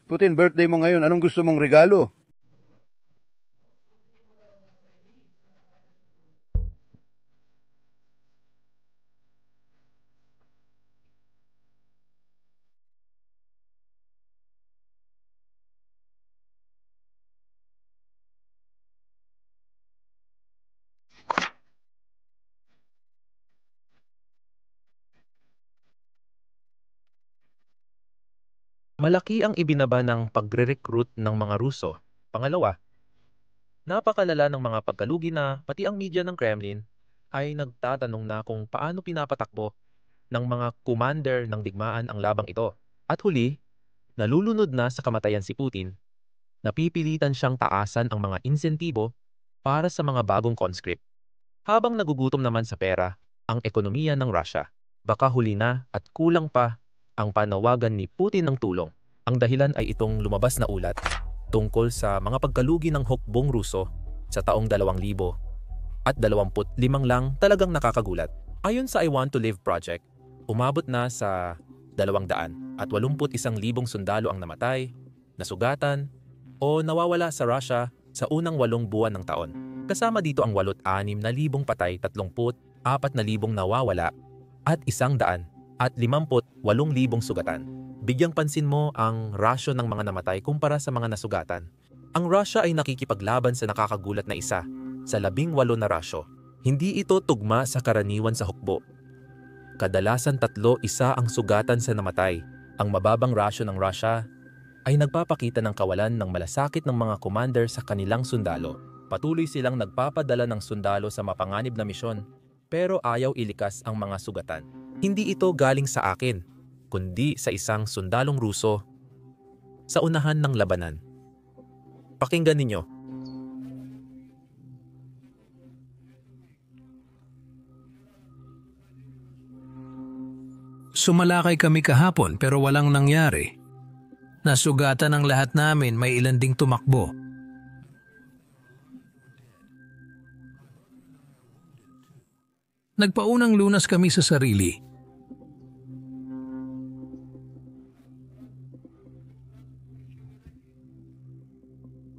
Putin, birthday mo ngayon. Anong gusto mong regalo? Malaki ang ibinaba ng pagre-recruit ng mga Ruso. Pangalawa, napakalala ng mga pagkalugi na pati ang media ng Kremlin ay nagtatanong na kung paano pinapatakbo ng mga commander ng digmaan ang labang ito. At huli, nalulunod na sa kamatayan si Putin, napipilitan siyang taasan ang mga insentibo para sa mga bagong conscript. Habang nagugutom naman sa pera ang ekonomiya ng Russia, baka huli na at kulang pa ang panawagan ni Putin ng tulong. Ang dahilan ay itong lumabas na ulat tungkol sa mga pagkalugi ng hukbong Ruso sa taong 2000 at 25 lang talagang nakakagulat. Ayon sa I Want to Live Project, umabot na sa 281,000 sundalo ang namatay, nasugatan, o nawawala sa Russia sa unang 8 buwan ng taon. Kasama dito ang 86,000 patay, 34,000 nawawala, at 158,000 sugatan. Bigyang pansin mo ang rasyo ng mga namatay kumpara sa mga nasugatan. Ang Russia ay nakikipaglaban sa nakakagulat na isa sa 18 na rasyo. Hindi ito tugma sa karaniwan sa hukbo. Kadalasan 3-1 ang sugatan sa namatay. Ang mababang rasyo ng Russia ay nagpapakita ng kawalan ng malasakit ng mga commander sa kanilang sundalo. Patuloy silang nagpapadala ng sundalo sa mapanganib na misyon, pero ayaw ilikas ang mga sugatan. Hindi ito galing sa akin, kundi sa isang sundalong Ruso sa unahan ng labanan. Pakinggan ninyo. Sumalakay kami kahapon pero walang nangyari. Nasugatan ang lahat namin, may ilan ding tumakbo. Nagpaunang lunas kami sa sarili.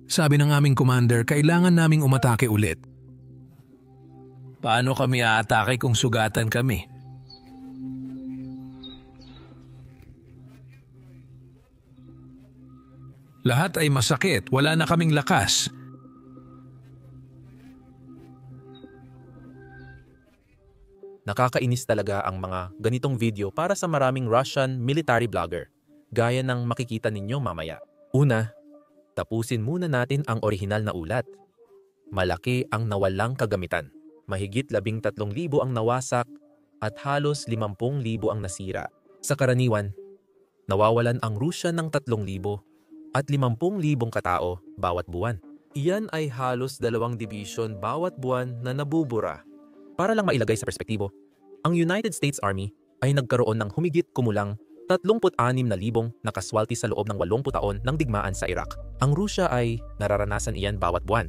Sabi ng aming commander, kailangan naming umatake ulit. Paano kami aatake kung sugatan kami? Lahat ay masakit, wala na kaming lakas. Nakakainis talaga ang mga ganitong video para sa maraming Russian military blogger, gaya ng makikita ninyo mamaya. Una, tapusin muna natin ang orihinal na ulat. Malaki ang nawalang kagamitan. Mahigit 13,000 ang nawasak at halos 50,000 ang nasira. Sa karaniwan, nawawalan ang Rusya ng 3,000 at 50,000 katao bawat buwan. Iyan ay halos 2 division bawat buwan na nabubura. Para lang mailagay sa perspektibo, ang United States Army ay nagkaroon ng humigit kumulang 36,000 na kaswalti sa loob ng 80 taon ng digmaan sa Iraq. Ang Rusya ay nararanasan iyan bawat buwan.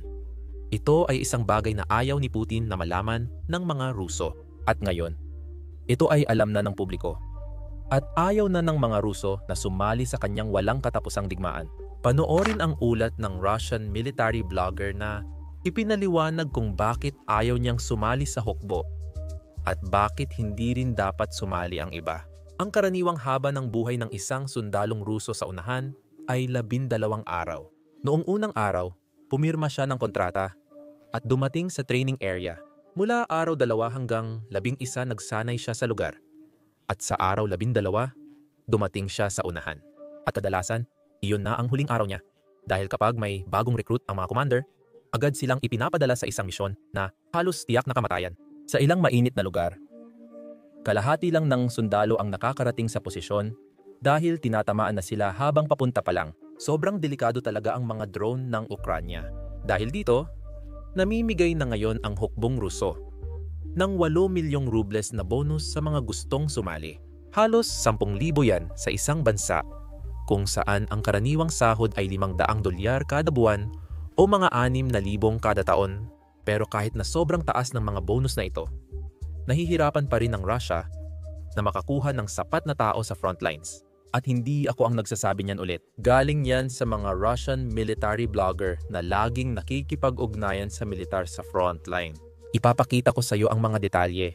Ito ay isang bagay na ayaw ni Putin na malaman ng mga Ruso. At ngayon, ito ay alam na ng publiko. At ayaw na ng mga Ruso na sumali sa kanyang walang katapusang digmaan. Panoorin ang ulat ng Russian military blogger na ipinaliwanag kung bakit ayaw niyang sumali sa hukbo at bakit hindi rin dapat sumali ang iba. Ang karaniwang haba ng buhay ng isang sundalong Ruso sa unahan ay 12 araw. Noong unang araw, pumirma siya ng kontrata at dumating sa training area. Mula araw 2 hanggang 11 nagsanay siya sa lugar. At sa araw 12, dumating siya sa unahan. At kadalasan, iyon na ang huling araw niya. Dahil kapag may bagong recruit ang mga commander, agad silang ipinapadala sa isang misyon na halos tiyak na kamatayan. Sa ilang mainit na lugar, kalahati lang ng sundalo ang nakakarating sa posisyon dahil tinatamaan na sila habang papunta pa lang. Sobrang delikado talaga ang mga drone ng Ukranya. Dahil dito, namimigay na ngayon ang hukbong Ruso ng 8 milyong rubles na bonus sa mga gustong sumali. Halos 10,000 yan sa isang bansa kung saan ang karaniwang sahod ay $500 kada buwan o mga 6,000 kada taon. Pero kahit na sobrang taas ng mga bonus na ito, nahihirapan pa rin ang Russia na makakuha ng sapat na tao sa frontlines. At hindi ako ang nagsasabi niyan ulit. Galing yan sa mga Russian military blogger na laging nakikipag-ugnayan sa militar sa frontline. Ipapakita ko sa iyo ang mga detalye.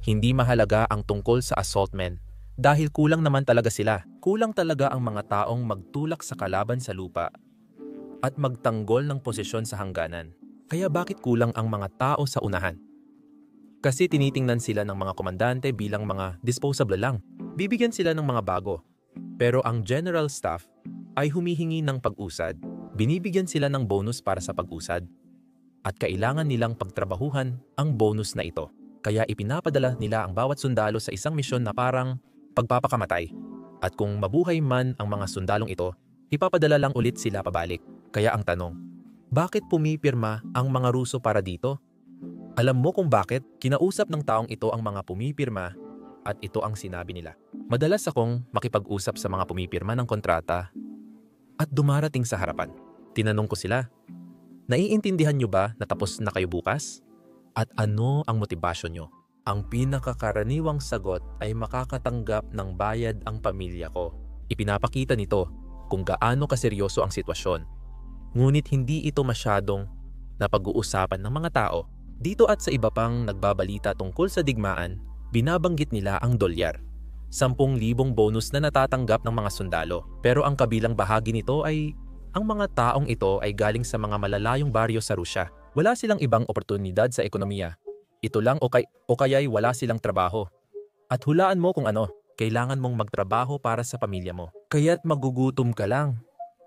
Hindi mahalaga ang tungkol sa assaultmen dahil kulang naman talaga sila. Kulang talaga ang mga taong magtulak sa kalaban sa lupa at magtanggol ng posisyon sa hangganan. Kaya bakit kulang ang mga tao sa unahan? Kasi tinitingnan sila ng mga komandante bilang mga disposable lang. Bibigyan sila ng mga bago. Pero ang general staff ay humihingi ng pag-usad. Binibigyan sila ng bonus para sa pag-usad. At kailangan nilang pagtrabahuhan ang bonus na ito. Kaya ipinapadala nila ang bawat sundalo sa isang misyon na parang pagpapakamatay. At kung mabuhay man ang mga sundalong ito, ipapadala lang ulit sila pabalik. Kaya ang tanong, bakit pumipirma ang mga Ruso para dito? Alam mo kung bakit? Kinausap ng taong ito ang mga pumipirma at ito ang sinabi nila. Madalas akong makipag-usap sa mga pumipirma ng kontrata at dumarating sa harapan. Tinanong ko sila, naiintindihan nyo ba na tapos na kayo bukas? At ano ang motibasyon nyo? Ang pinakakaraniwang sagot ay makakatanggap ng bayad ang pamilya ko. Ipinapakita nito kung gaano kaseryoso ang sitwasyon. Ngunit hindi ito masyadong napag-uusapan ng mga tao. Dito at sa iba pang nagbabalita tungkol sa digmaan, binabanggit nila ang dolyar. 10,000 bonus na natatanggap ng mga sundalo. Pero ang kabilang bahagi nito ay ang mga taong ito ay galing sa mga malalayong baryo sa Rusya. Wala silang ibang oportunidad sa ekonomiya. Ito lang o kaya'y wala silang trabaho. At hulaan mo kung ano, kailangan mong magtrabaho para sa pamilya mo. Kaya't magugutom ka lang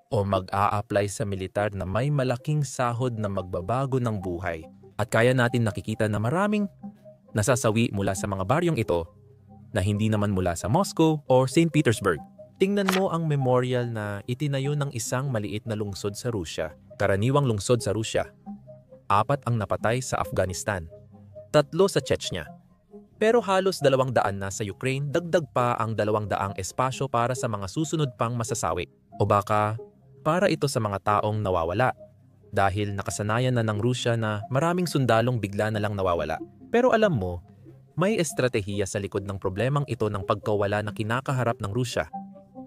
o mag-a-apply sa militar na may malaking sahod na magbabago ng buhay. At kaya natin nakikita na maraming nasasawi mula sa mga baryong ito na hindi naman mula sa Moscow or St. Petersburg. Tingnan mo ang memorial na itinayo ng isang maliit na lungsod sa Rusya. Karaniwang lungsod sa Rusya. 4 ang napatay sa Afghanistan. 3 sa Chechnya. Pero halos 200 na sa Ukraine, dagdag pa ang 200 espasyo para sa mga susunod pang masasawi. O baka para ito sa mga taong nawawala. Dahil nakasanayan na ng Rusya na maraming sundalong bigla na lang nawawala. Pero alam mo, may estratehiya sa likod ng problemang ito ng pagkawala na kinakaharap ng Rusya.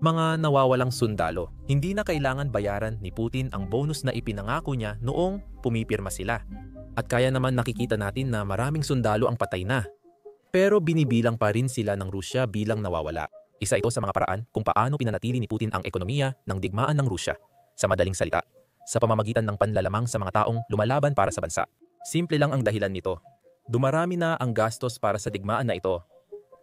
Mga nawawalang sundalo, hindi na kailangan bayaran ni Putin ang bonus na ipinangako niya noong pumipirma sila. At kaya naman nakikita natin na maraming sundalo ang patay na. Pero binibilang pa rin sila ng Rusya bilang nawawala. Isa ito sa mga paraan kung paano pinanatili ni Putin ang ekonomiya ng digmaan ng Rusya. Sa madaling salita, sa pamamagitan ng panlalamang sa mga taong lumalaban para sa bansa. Simple lang ang dahilan nito. Dumarami na ang gastos para sa digmaan na ito.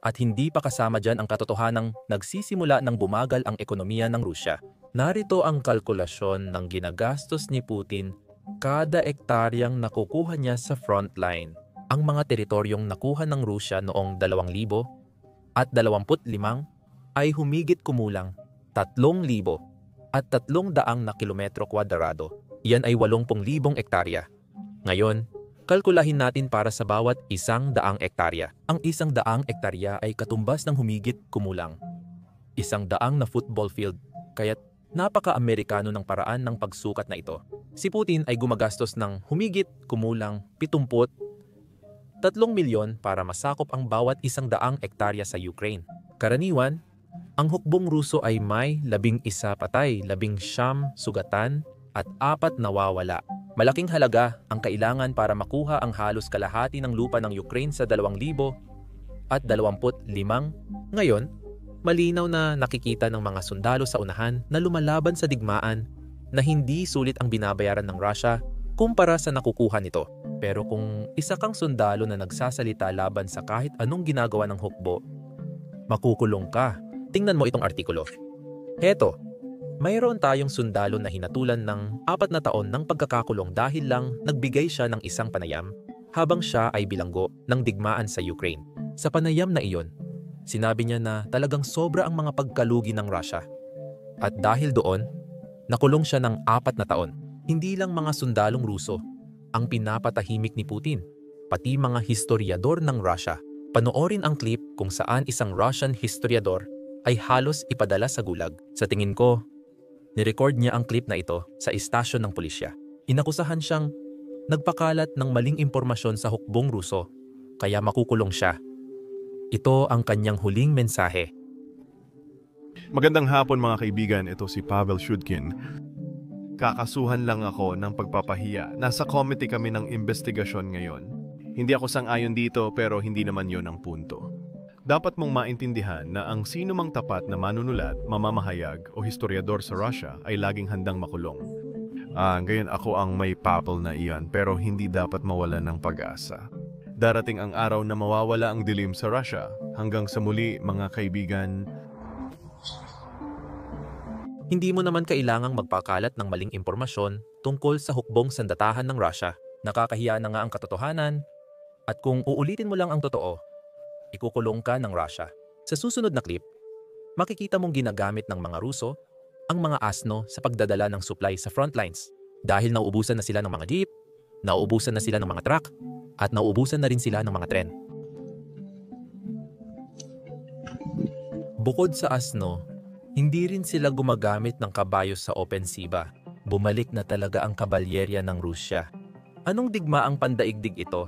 At hindi pa kasama dyan ang katotohanang nagsisimula ng bumagal ang ekonomiya ng Rusya. Narito ang kalkulasyon ng ginagastos ni Putin kada ektaryang nakukuha niya sa frontline. Ang mga teritoryong nakuha ng Rusya noong 2000 at 25 ay humigit kumulang 3,000 at 300 na kilometro kwadrado. Yan ay 80,000 ektarya. Ngayon, kalkulahin natin para sa bawat 100 ektarya. Ang 100 ektarya ay katumbas ng humigit kumulang 100 na football field, kaya't napaka-Amerikano ng paraan ng pagsukat na ito. Si Putin ay gumagastos ng humigit kumulang 73 milyon para masakop ang bawat 100 ektarya sa Ukraine. Karaniwan, ang hukbong Ruso ay may 11 patay, 19 sugatan at 4 nawawala. Malaking halaga ang kailangan para makuha ang halos kalahati ng lupa ng Ukraine sa 2025. Ngayon, malinaw na nakikita ng mga sundalo sa unahan na lumalaban sa digmaan na hindi sulit ang binabayaran ng Russia kumpara sa nakukuha nito. Pero kung isa kang sundalo na nagsasalita laban sa kahit anong ginagawa ng hukbo, makukulong ka. Tingnan mo itong artikulo. Heto, mayroon tayong sundalo na hinatulan ng 4 na taon ng pagkakakulong dahil lang nagbigay siya ng isang panayam habang siya ay bilanggo ng digmaan sa Ukraine. Sa panayam na iyon, sinabi niya na talagang sobra ang mga pagkalugi ng Russia. At dahil doon, nakulong siya ng 4 na taon. Hindi lang mga sundalong Ruso ang pinapatahimik ni Putin, pati mga historiador ng Russia. Panoorin ang clip kung saan isang Russian historiador ay halos ipadala sa gulag. Sa tingin ko, nirecord niya ang clip na ito sa istasyon ng pulisya. Inakusahan siyang nagpakalat ng maling impormasyon sa hukbong Ruso, kaya makukulong siya. Ito ang kanyang huling mensahe. Magandang hapon mga kaibigan, ito si Pavel Shudkin. Kakasuhan lang ako ng pagpapahiya. Nasa committee kami ng investigasyon ngayon. Hindi ako sang-ayon dito pero hindi naman yon ang punto. Dapat mong maintindihan na ang sino mang tapat na manunulat, mamamahayag o historiador sa Russia ay laging handang makulong. Ngayon ako ang may papel na iyan pero hindi dapat mawalan ng pag-asa. Darating ang araw na mawawala ang dilim sa Russia. Hanggang sa muli mga kaibigan. Hindi mo naman kailangang magpakalat ng maling impormasyon tungkol sa hukbong sandatahan ng Russia. Nakakahiya na nga ang katotohanan at kung uulitin mo lang ang totoo, ikukulong ka ng Russia. Sa susunod na clip, makikita mong ginagamit ng mga Ruso ang mga asno sa pagdadala ng supply sa frontlines dahil nauubusan na sila ng mga jeep, nauubusan na sila ng mga truck, at nauubusan na rin sila ng mga tren. Bukod sa asno, hindi rin sila gumagamit ng kabayo sa opensiba. Bumalik na talaga ang kabalyerya ng Rusya. Anong digmaang pandaigdig ito?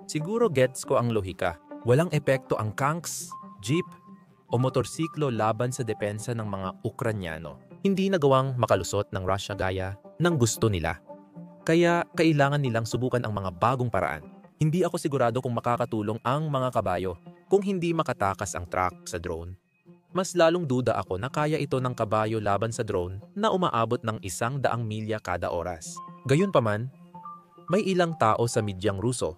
Siguro gets ko ang lohika. Walang epekto ang tanks, jeep, o motorsiklo laban sa depensa ng mga Ukranyano. Hindi nagawang makalusot ng Russia gaya ng gusto nila. Kaya kailangan nilang subukan ang mga bagong paraan. Hindi ako sigurado kung makakatulong ang mga kabayo kung hindi makatakas ang truck sa drone. Mas lalong duda ako na kaya ito ng kabayo laban sa drone na umaabot ng 100 milya kada oras. Gayunpaman, may ilang tao sa medyang Ruso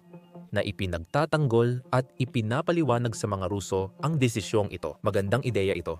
na ipinagtatanggol at ipinapaliwanag sa mga Ruso ang desisyong ito. Magandang ideya ito.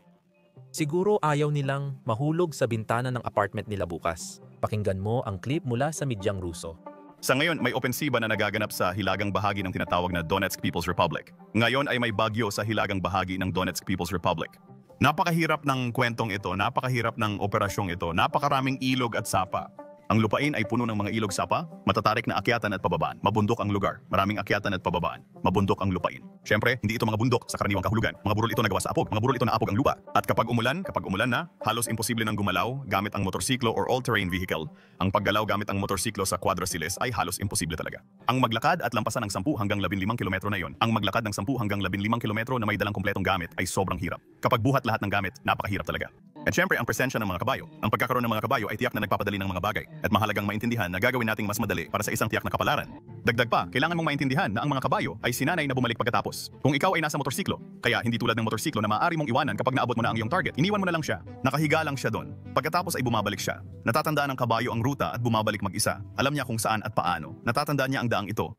Siguro ayaw nilang mahulog sa bintana ng apartment nila bukas. Pakinggan mo ang clip mula sa medyang Ruso. Sa ngayon, may opensiba na nagaganap sa hilagang bahagi ng tinatawag na Donetsk People's Republic. Ngayon ay may bagyo sa hilagang bahagi ng Donetsk People's Republic. Napakahirap ng kwentong ito, napakahirap ng operasyong ito, napakaraming ilog at sapa. Ang lupain ay puno ng mga ilog sapa, matatarik na akyatan at pababaan. Mabundok ang lugar, maraming akyatan at pababaan. Mabundok ang lupain. Siyempre, hindi ito mga bundok sa karaniwang kahulugan. Mga burol ito na gawa sa apog, mga burol ito na apog ang lupa. At kapag umulan na, halos imposible nang gumalaw gamit ang motorsiklo or all-terrain vehicle. Ang paggalaw gamit ang motorsiklo sa quadrasiles ay halos imposible talaga. Ang maglakad at lampasan ng 10 hanggang 15 kilometro na yon. Ang maglakad ng 10 hanggang 15 kilometro na may dalang kumpletong gamit ay sobrang hirap. Kapag buhat lahat ng gamit, napakahirap talaga. At syempre, ang presensya ng mga kabayo. Ang pagkakaroon ng mga kabayo ay tiyak na nagpapadali ng mga bagay at mahalagang maintindihan na gagawin nating mas madali para sa isang tiyak na kapalaran. Dagdag pa, kailangan mong maintindihan na ang mga kabayo ay sinanay na bumalik pagkatapos. Kung ikaw ay nasa motorsiklo, kaya hindi tulad ng motorsiklo na maaari mong iwanan kapag naabot mo na ang iyong target, iniwan mo na lang siya. Nakahiga lang siya doon. Pagkatapos ay bumabalik siya. Natatandaan ng kabayo ang ruta at bumabalik mag-isa. Alam niya kung saan at paano. Natatandaan niya ang daang ito.